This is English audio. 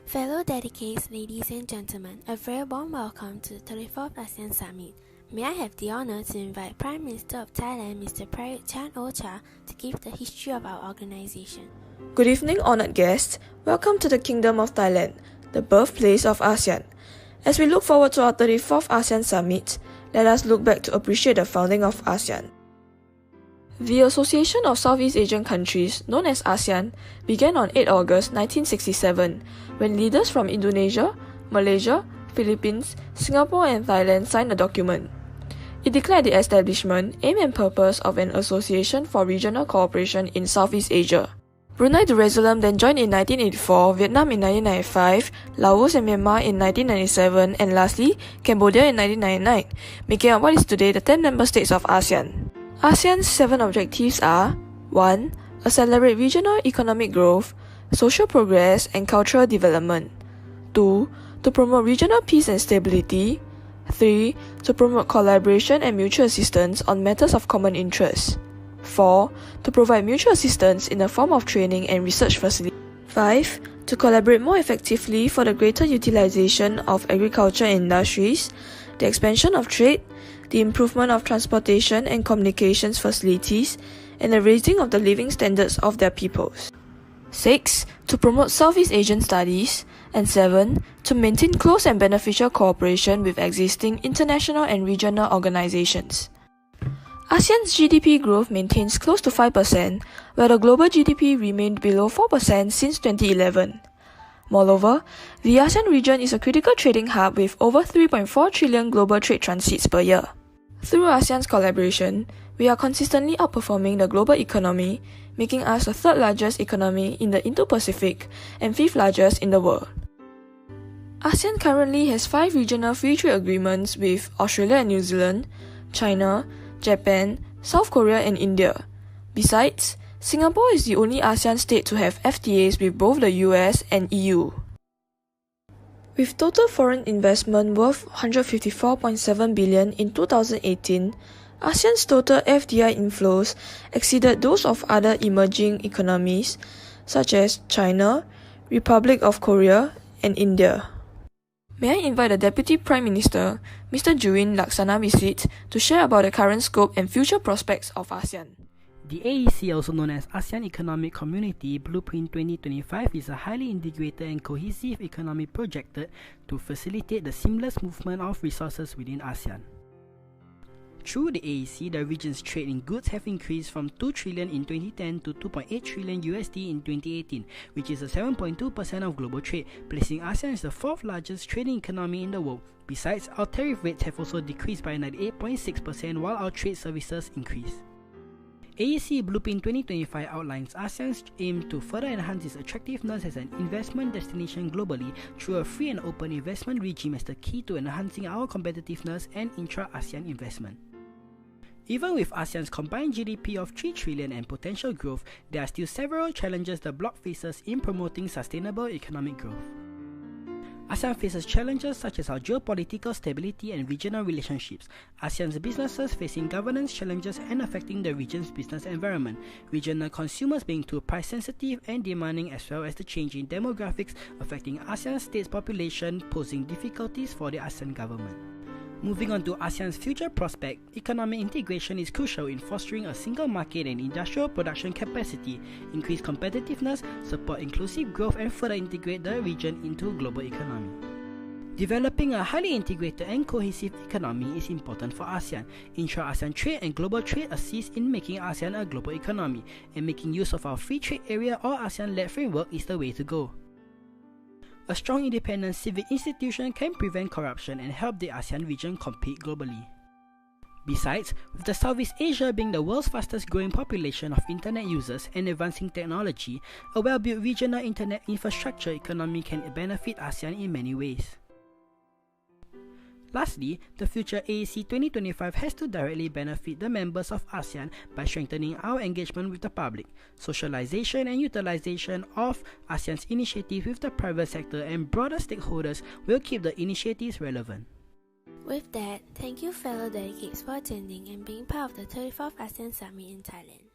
Fellow dedicates, ladies and gentlemen, a very warm welcome to the 34th ASEAN Summit. May I have the honour to invite Prime Minister of Thailand, Mr. Prayut Chan-o-cha, to give the history of our organisation. Good evening, honoured guests. Welcome to the Kingdom of Thailand, the birthplace of ASEAN. As we look forward to our 34th ASEAN Summit, let us look back to appreciate the founding of ASEAN. The Association of Southeast Asian Countries, known as ASEAN, began on 8 August 1967, when leaders from Indonesia, Malaysia, Philippines, Singapore and Thailand signed a document. It declared the establishment, aim and purpose of an association for regional cooperation in Southeast Asia. Brunei Darussalam then joined in 1984, Vietnam in 1995, Laos and Myanmar in 1997, and lastly, Cambodia in 1999, making up what is today the 10 member states of ASEAN. ASEAN's 7 objectives are 1. Accelerate regional economic growth, social progress and cultural development. 2. To promote regional peace and stability. 3. To promote collaboration and mutual assistance on matters of common interest. 4. To provide mutual assistance in the form of training and research facilities. 5. To collaborate more effectively for the greater utilization of agriculture and industries, the expansion of trade, the improvement of transportation and communications facilities, and the raising of the living standards of their peoples. 6. To promote Southeast Asian studies. And 7. To maintain close and beneficial cooperation with existing international and regional organizations. ASEAN's GDP growth maintains close to 5%, where the global GDP remained below 4% since 2011. Moreover, the ASEAN region is a critical trading hub with over 3.4 trillion global trade transits per year. Through ASEAN's collaboration, we are consistently outperforming the global economy, making us the 3rd largest economy in the Indo-Pacific and 5th largest in the world. ASEAN currently has 5 regional free trade agreements with Australia and New Zealand, China, Japan, South Korea and India. Besides, Singapore is the only ASEAN state to have FTAs with both the US and EU. With total foreign investment worth 154.7 billion in 2018, ASEAN's total FDI inflows exceeded those of other emerging economies such as China, Republic of Korea, and India. May I invite the Deputy Prime Minister, Mr. Juin Laksanavisit, to share about the current scope and future prospects of ASEAN. The AEC, also known as ASEAN Economic Community Blueprint 2025, is a highly integrated and cohesive economy projected to facilitate the seamless movement of resources within ASEAN. Through the AEC, the region's trade in goods have increased from 2 trillion in 2010 to 2.8 trillion USD in 2018, which is a 7.2% of global trade, placing ASEAN as the 4th largest trading economy in the world. Besides, our tariff rates have also decreased by 98.6% while our trade services increased. AEC Blueprint 2025 outlines ASEAN's aim to further enhance its attractiveness as an investment destination globally through a free and open investment regime as the key to enhancing our competitiveness and intra-ASEAN investment. Even with ASEAN's combined GDP of 3 trillion and potential growth, there are still several challenges the bloc faces in promoting sustainable economic growth. ASEAN faces challenges such as our geopolitical stability and regional relationships, ASEAN's businesses facing governance challenges and affecting the region's business environment, regional consumers being too price sensitive and demanding, as well as the changing demographics affecting ASEAN states' population, posing difficulties for the ASEAN government. Moving on to ASEAN's future prospect, economic integration is crucial in fostering a single market and industrial production capacity, increase competitiveness, support inclusive growth and further integrate the region into a global economy. Developing a highly integrated and cohesive economy is important for ASEAN. Intra-ASEAN trade and global trade assist in making ASEAN a global economy, and making use of our free trade area or ASEAN-led framework is the way to go. A strong independent civic institution can prevent corruption and help the ASEAN region compete globally. Besides, with the Southeast Asia being the world's fastest growing population of internet users and advancing technology, a well-built regional internet infrastructure economy can benefit ASEAN in many ways. Lastly, the future AEC 2025 has to directly benefit the members of ASEAN by strengthening our engagement with the public, socialization and utilization of ASEAN's initiatives with the private sector and broader stakeholders will keep the initiatives relevant. With that, thank you fellow delegates for attending and being part of the 34th ASEAN Summit in Thailand.